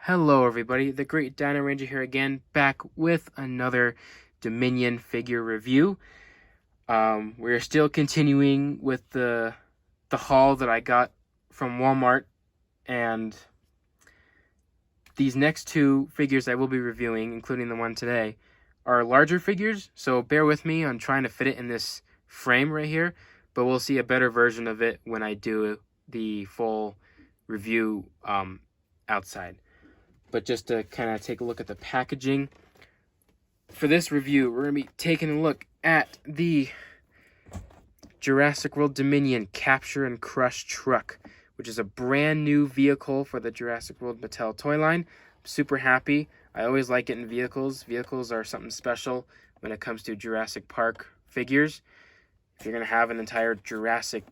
Hello everybody, the Great Dino Ranger here again, back with another Dominion figure review. We're still continuing with the haul that I got from Walmart, and these next two figures I will be reviewing, including the one today, are larger figures, so bear with me on trying to fit it in this frame right here, but we'll see a better version of it when I do the full review outside. But just to kind of take a look at the packaging. For this review, we're going to be taking a look at the Jurassic World Dominion Capture and Crush truck, which is a brand new vehicle for the Jurassic World Mattel toy line. I'm super happy. I always like getting vehicles. Vehicles are something special when it comes to Jurassic Park figures. If you're going to have an entire Jurassic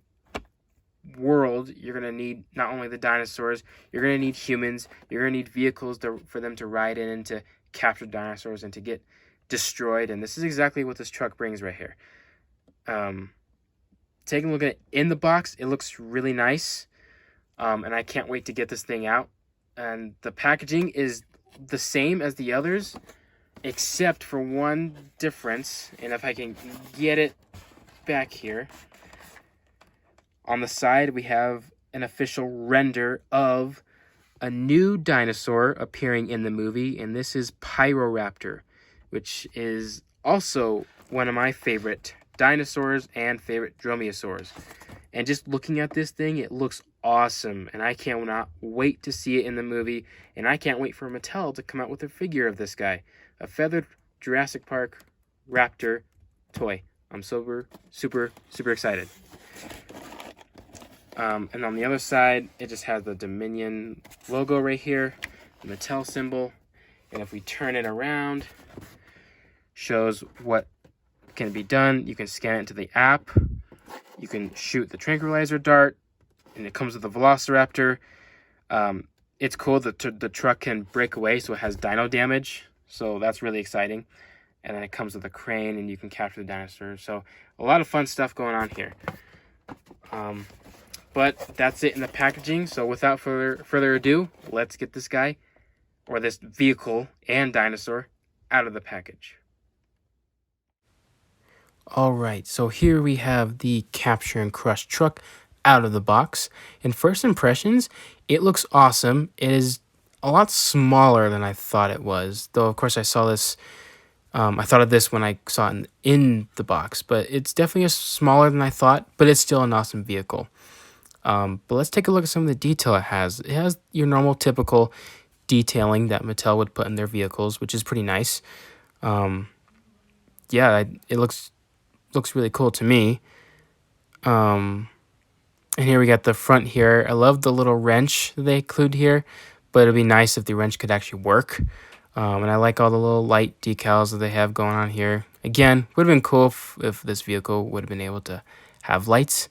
World, you're going to need not only the dinosaurs, you're going to need humans, you're going to need vehicles for them to ride in and to capture dinosaurs and to get destroyed. And this is exactly what this truck brings right here. Taking a look at it in the box, it looks really nice. And I can't wait to get this thing out. And the packaging is the same as the others, except for one difference. And if I can get it back here. On the side, we have an official render of a new dinosaur appearing in the movie, and this is Pyroraptor, which is also one of my favorite dinosaurs and favorite dromaeosaurs. And just looking at this thing, it looks awesome, and I cannot wait to see it in the movie, and I can't wait for Mattel to come out with a figure of this guy, a feathered Jurassic Park raptor toy. I'm super excited. And on the other side, it just has the Dominion logo right here, the Mattel symbol. And if we turn it around, shows what can be done. You can scan it into the app. You can shoot the tranquilizer dart, and it comes with a Velociraptor. It's cool that the truck can break away, so it has dino damage. So that's really exciting. And then it comes with a crane, and you can capture the dinosaurs. So a lot of fun stuff going on here. But that's it in the packaging. So without further ado, let's get this guy, or this vehicle and dinosaur, out of the package. Alright, so here we have the Capture and Crush truck out of the box. In first impressions, it looks awesome. It is a lot smaller than I thought it was. Though, of course, I saw this... I thought of this when I saw it in the box. But it's definitely smaller than I thought. But it's still an awesome vehicle. But let's take a look at some of the detail it has. It has your normal, typical detailing that Mattel would put in their vehicles, which is pretty nice. Yeah, it looks really cool to me. And here we got the front here. I love the little wrench that they include here, but it'd be nice if the wrench could actually work. And I like all the little light decals that they have going on here. Again, would have been cool if this vehicle would have been able to have lights.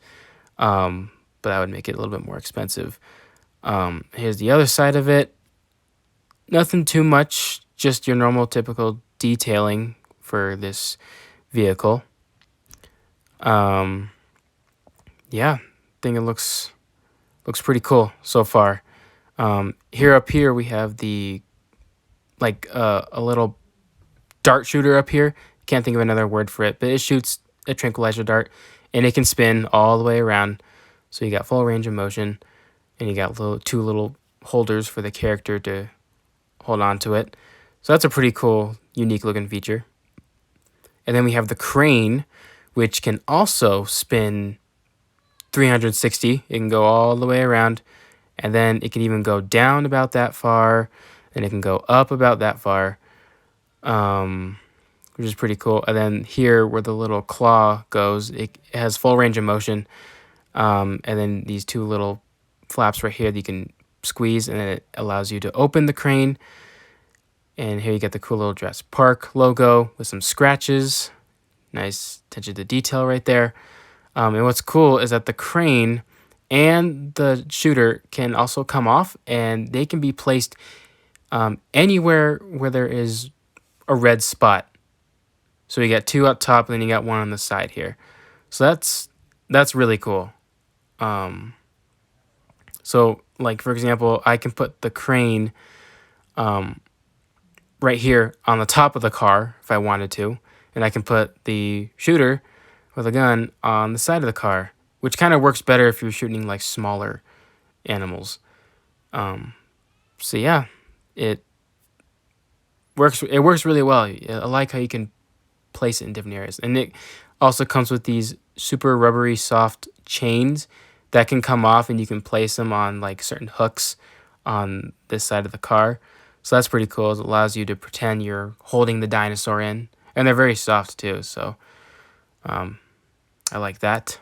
But that would make it a little bit more expensive. Here's the other side of it. Nothing too much, just your normal typical detailing for this vehicle. Yeah, I think it looks pretty cool so far. Here up here we have the a little dart shooter up here. Can't think of another word for it, but it shoots a tranquilizer dart, and it can spin all the way around. So you got full range of motion, and you got two little holders for the character to hold on to it. So that's a pretty cool, unique looking feature. And then we have the crane, which can also spin 360. It can go all the way around, and then it can even go down about that far, and it can go up about that far, which is pretty cool. And then here where the little claw goes, it has full range of motion. And then these two little flaps right here that you can squeeze, and then it allows you to open the crane. And here you get the cool little Jurassic Park logo with some scratches. Nice attention to detail right there. And what's cool is that the crane and the shooter can also come off, and they can be placed anywhere where there is a red spot. So you got two up top, and then you got one on the side here. So that's really cool. So, like, for example, I can put the crane right here on the top of the car if I wanted to. And I can put the shooter with a gun on the side of the car, which kind of works better if you're shooting like smaller animals. So yeah, it works. It works really well. I like how you can place it in different areas, and it also comes with these super rubbery, soft chains that can come off, and you can place them on like certain hooks on this side of the car. So that's pretty cool. It allows you to pretend you're holding the dinosaur in, and they're very soft too. So I like that.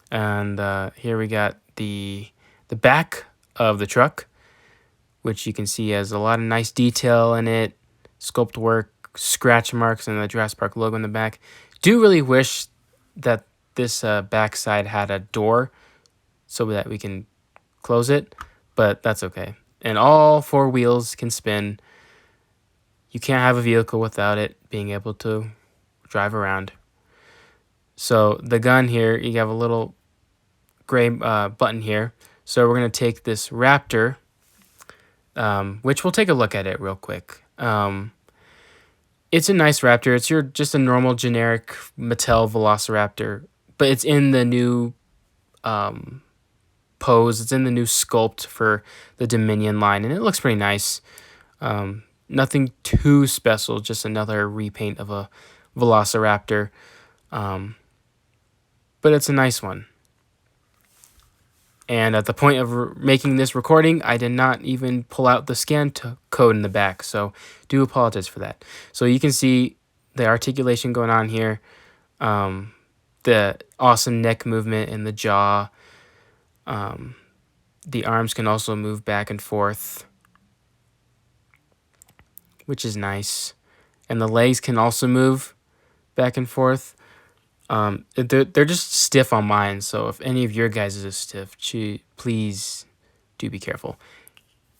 And here we got the back of the truck, which you can see has a lot of nice detail in it, sculpt work, scratch marks, and the Jurassic Park logo in the back. Do really wish that this back side had a door so that we can close it, but that's okay. And all four wheels can spin. You can't have a vehicle without it being able to drive around. So the gun here, you have a little gray button here. So we're going to take this Raptor, which we'll take a look at it real quick. It's a nice Raptor. It's just a normal generic Mattel Velociraptor, but it's in the new pose. It's in the new sculpt for the Dominion line, and it looks pretty nice. Nothing too special, just another repaint of a Velociraptor. But it's a nice one. And at the point of making this recording, I did not even pull out the scan code in the back, so do apologize for that. So you can see the articulation going on here, the awesome neck movement in the jaw. The arms can also move back and forth, which is nice. And the legs can also move back and forth. They're just stiff on mine, so if any of your guys is stiff, please do be careful.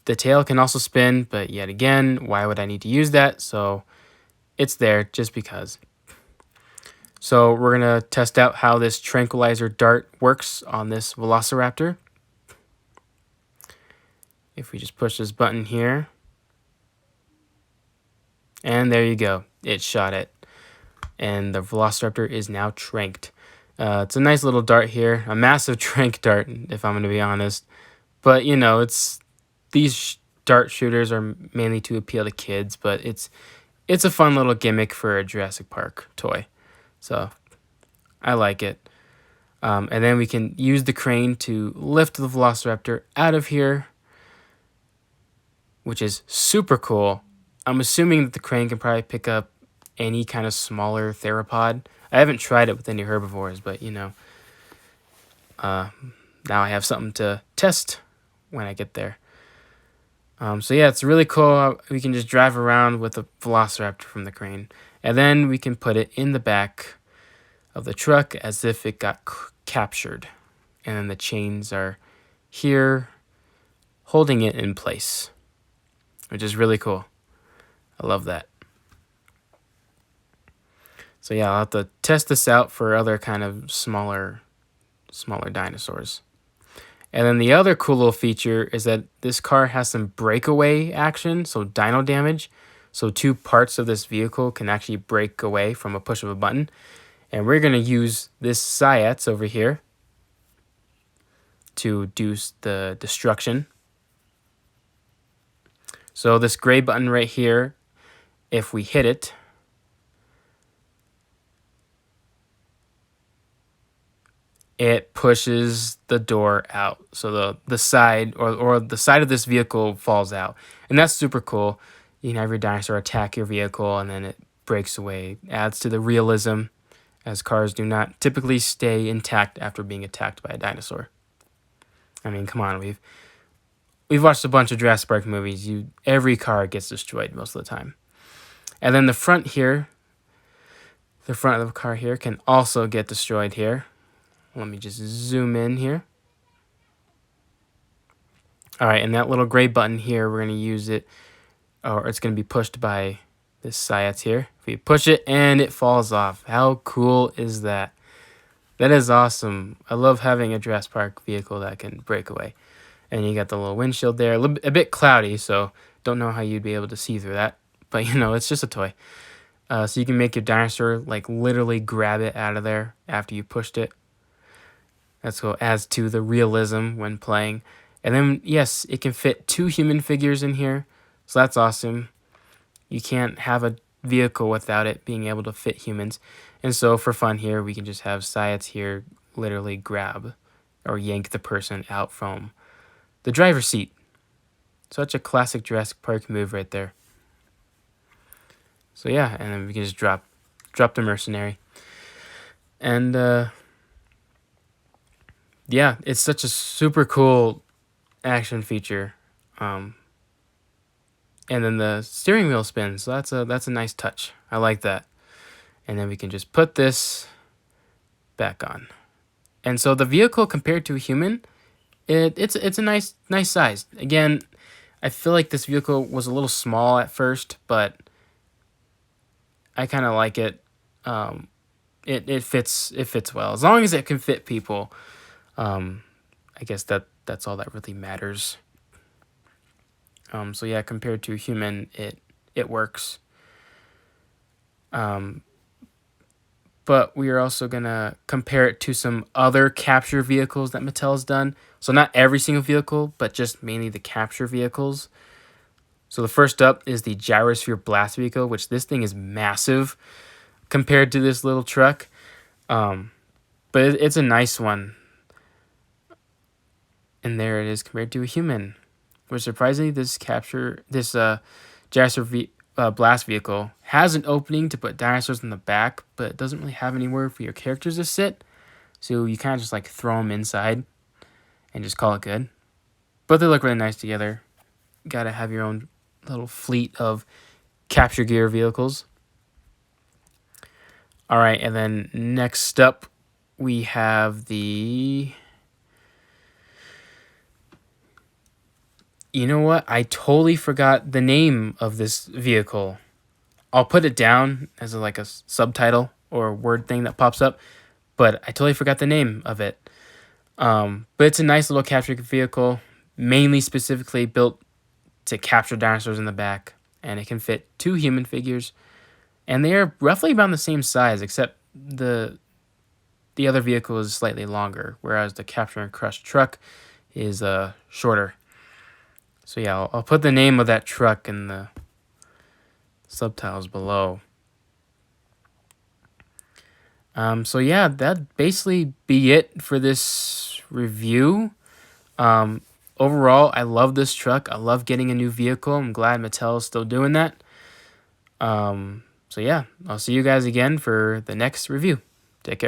The tail can also spin, but yet again, why would I need to use that? So it's there just because. So we're going to test out how this tranquilizer dart works on this Velociraptor. If we just push this button here. And there you go. It shot it. And the Velociraptor is now tranked. It's a nice little dart here. A massive trank dart, if I'm going to be honest. But, you know, these dart shooters are mainly to appeal to kids. But it's a fun little gimmick for a Jurassic Park toy. So, I like it. And then we can use the crane to lift the Velociraptor out of here, which is super cool. I'm assuming that the crane can probably pick up any kind of smaller theropod. I haven't tried it with any herbivores, but you know, now I have something to test when I get there. So yeah, it's really cool how we can just drive around with the Velociraptor from the crane, and then we can put it in the back of the truck as if it got captured, and then the chains are here holding it in place, which is really cool. I love that. So yeah, I'll have to test this out for other kind of smaller dinosaurs. And then the other cool little feature is that this car has some breakaway action, so dino damage. So two parts of this vehicle can actually break away from a push of a button. And we're going to use this Sciats over here to do the destruction. So this gray button right here, if we hit it, it pushes the door out. So the side or the side of this vehicle falls out. And that's super cool. You can have your dinosaur attack your vehicle and then it breaks away. It adds to the realism, as cars do not typically stay intact after being attacked by a dinosaur. I mean, come on, we've watched a bunch of Jurassic Park movies. Every car gets destroyed most of the time. And then the front here, the front of the car here can also get destroyed here. Let me just zoom in here. All right, and that little gray button here, we're going to use it, or it's going to be pushed by this Sciats here. If we push it and it falls off. How cool is that? That is awesome. I love having a Jurassic Park vehicle that can break away. And you got the little windshield there, a bit cloudy, so don't know how you'd be able to see through that. But it's just a toy. So you can make your dinosaur like literally grab it out of there after you pushed it. That's what adds to the realism when playing. And then yes, it can fit 2 human figures in here, so that's awesome. You can't have a vehicle without it being able to fit humans. And so for fun here, we can just have Science here literally grab or yank the person out from the driver's seat. Such a classic Jurassic Park move right there. So yeah, and then we can just drop the mercenary. And yeah, it's such a super cool action feature. And then the steering wheel spins, so that's a nice touch. I like that. And then we can just put this back on. And so the vehicle compared to a human, it's a nice size. Again, I feel like this vehicle was a little small at first, but I kind of like it. It fits well, as long as it can fit people. I guess that's all that really matters. So yeah, compared to a human, it works. But we are also gonna compare it to some other capture vehicles that Mattel has done. So not every single vehicle, but just mainly the capture vehicles. So the first up is the Gyrosphere Blast Vehicle, which this thing is massive compared to this little truck. But it's a nice one. And there it is compared to a human. Which surprisingly, this Gyrosphere Blast Vehicle has an opening to put dinosaurs in the back, but it doesn't really have anywhere for your characters to sit. So you kind of just like throw them inside and just call it good. But they look really nice together. Gotta have your own little fleet of capture gear vehicles. All right, and then next up we have the... You know what? I totally forgot the name of this vehicle. I'll put it down as like a subtitle or a word thing that pops up, but I totally forgot the name of it. But it's a nice little capture vehicle, mainly specifically built to capture dinosaurs in the back, and it can fit 2 human figures, and they are roughly about the same size, except the other vehicle is slightly longer, whereas the Capture and Crush truck is shorter. So yeah, I'll put the name of that truck in the subtitles below. So yeah, that'd basically be it for this review. Overall, I love this truck. I love getting a new vehicle. I'm glad Mattel is still doing that. So yeah, I'll see you guys again for the next review. Take care.